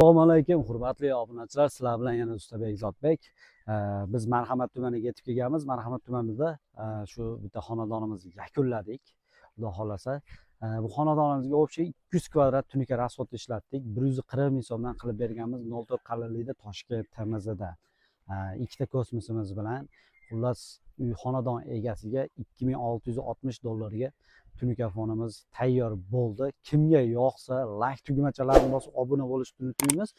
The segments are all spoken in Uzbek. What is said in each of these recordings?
Assalomu alaykum, hurmatli obunachilar. Sizlar bilan yana Ustabek Zotbek. Biz Marhamat tumaniga yetib kelganmiz. Marhamat tumanida shu bitta xonadonimizni yakunladik. Xudo xolasa, bu xonadonimizga общий 200 kvadrat tunika rasvod ishlatdik. 140 ming so'mdan qilib berganmiz. 04 qalinlikda Toshkent TMZda. Ikkita kosmosimiz bilan xullas uy xonadon egasiga 2660 dollarga tunika fonimiz tayyor bo'ldi. Kimga yoqsa like tugmachalarini bosib obuna bo'lishni unutmaymiz.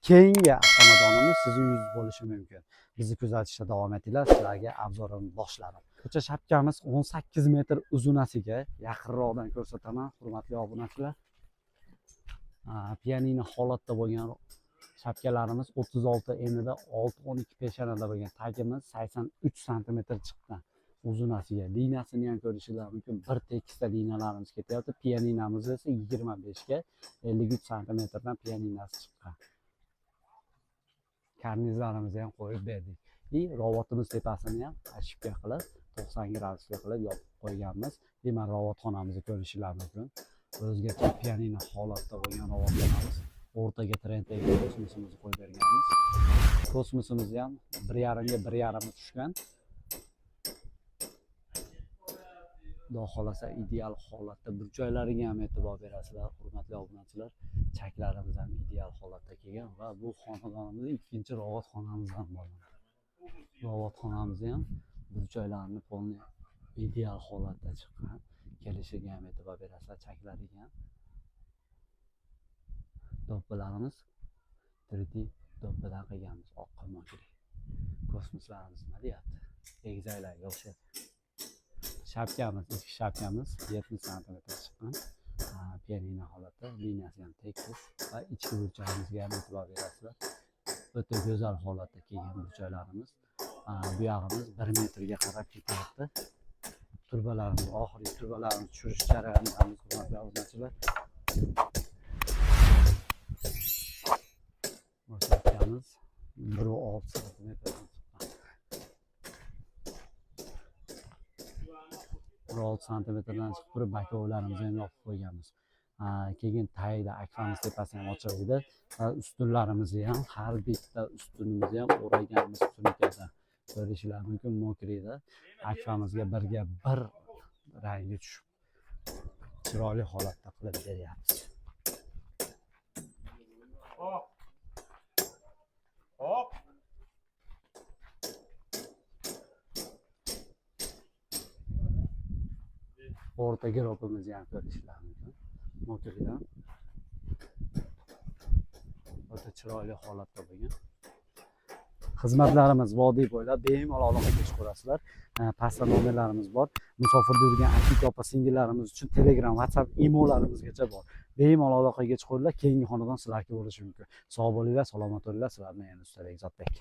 Keyingi xonadonimiz sizning yuzingiz bo'lishi mumkin. Bizni kuzatishda davom etinglar. Sizlarga obzorini boshladim. Ko'cha shapkamiz 18 metr uzunasiga yaqinroqdan ko'rsataman, hurmatli obunachilar. Pianino holatda bo'lgan shapkalarimiz 36 enida 6-12 peshonada bo'lgan. Tagimiz 83 sm chiqqan. Uzunasiga liniyasini ham ko'rishingiz mumkin. Bir tekisda liniyalarimiz ketyapti. Pianinamiz esa 25 ga 53 sm dan pianinasi chiqqan. Karnizlarimizni ham qo'yib berdik. Robotimiz tepasini ham ashibga qilib 90 gradusga qilib yopib qo'yganmiz. Mana robotxonamizni ko'rishingiz mumkin. O'zgacha pianino holatda bo'lgan robotxonamiz. O'rtaga trendagi kosmosimizni qo'yib berganmiz. Kosmosimizni ham 1.5 ga 1.5 tushgan. Xudo xolasa ideal holatda, burchaklariga ham e'tibor berasizlar, hurmatli obunachilar. Chaklarimiz ham ideal holatda kelgan va bu xonadonimizda ikkinchi robotxonamizdan bo'ladi. Robotxonamizni ham burchaklarini polni ideal holatda chiqqan. Kelishiga ham e'tibor berasizlar, chaklariga ham. Do'ppilarimiz 3D do'ppidan qilganmiz, oq qimmatli. Kosmoslarimiz nima deyapti? Egizaklarga o'xshaydi. Shapkamiz, ichki shapkamiz 70 sm chiqqan. Pianino holatda, liniyasi ham tekis va ichki burchagimizga ham e'tibor berasizlar. O'ta go'zal holatda kelgan burchaklarimiz. Bu yog'imiz 1 metrga qarab ketyapti. Turbalarimiz, oxirgi turbalarimizni tushirish jarayonidamiz, hurmatli obunachilar. Bu shapkamiz 1.6 sm chiqqan. 6 santimetrdan chiqib turib bakovlarimizni ham yopib qo'yganmiz. Keyin tagida akfamiz tepasini ham ochiq edi va ustunlarimizni ham har bitta ustunimizni ham o'raganmiz tunikada. Ko'rishingiz mumkin, mokrida. Akfamizga birga bir rangi tushib chiroyli holatda qilib beryapmiz. O'rtaga ropimizni ham ko'rishingiz mumkin. Mokrida. O'ta chiroyli holatda bo'lgan. Xizmatlarimiz vodiy bo'ylab bemalol aloqaga chiqib ko'rasizlar. Pastda nomerlarimiz bor. Musofirda yurgan aka opa singillarimiz uchun Telegram, WhatsApp, emallarimizgacha bor. Bemalol aloqaga chiqinglar, keyingi xonadon sizlarga bo'lishi mumkin. Sog' bo'linglar, salomat bo'linglar. Sizlar bilan yana Ustabek Zotbek.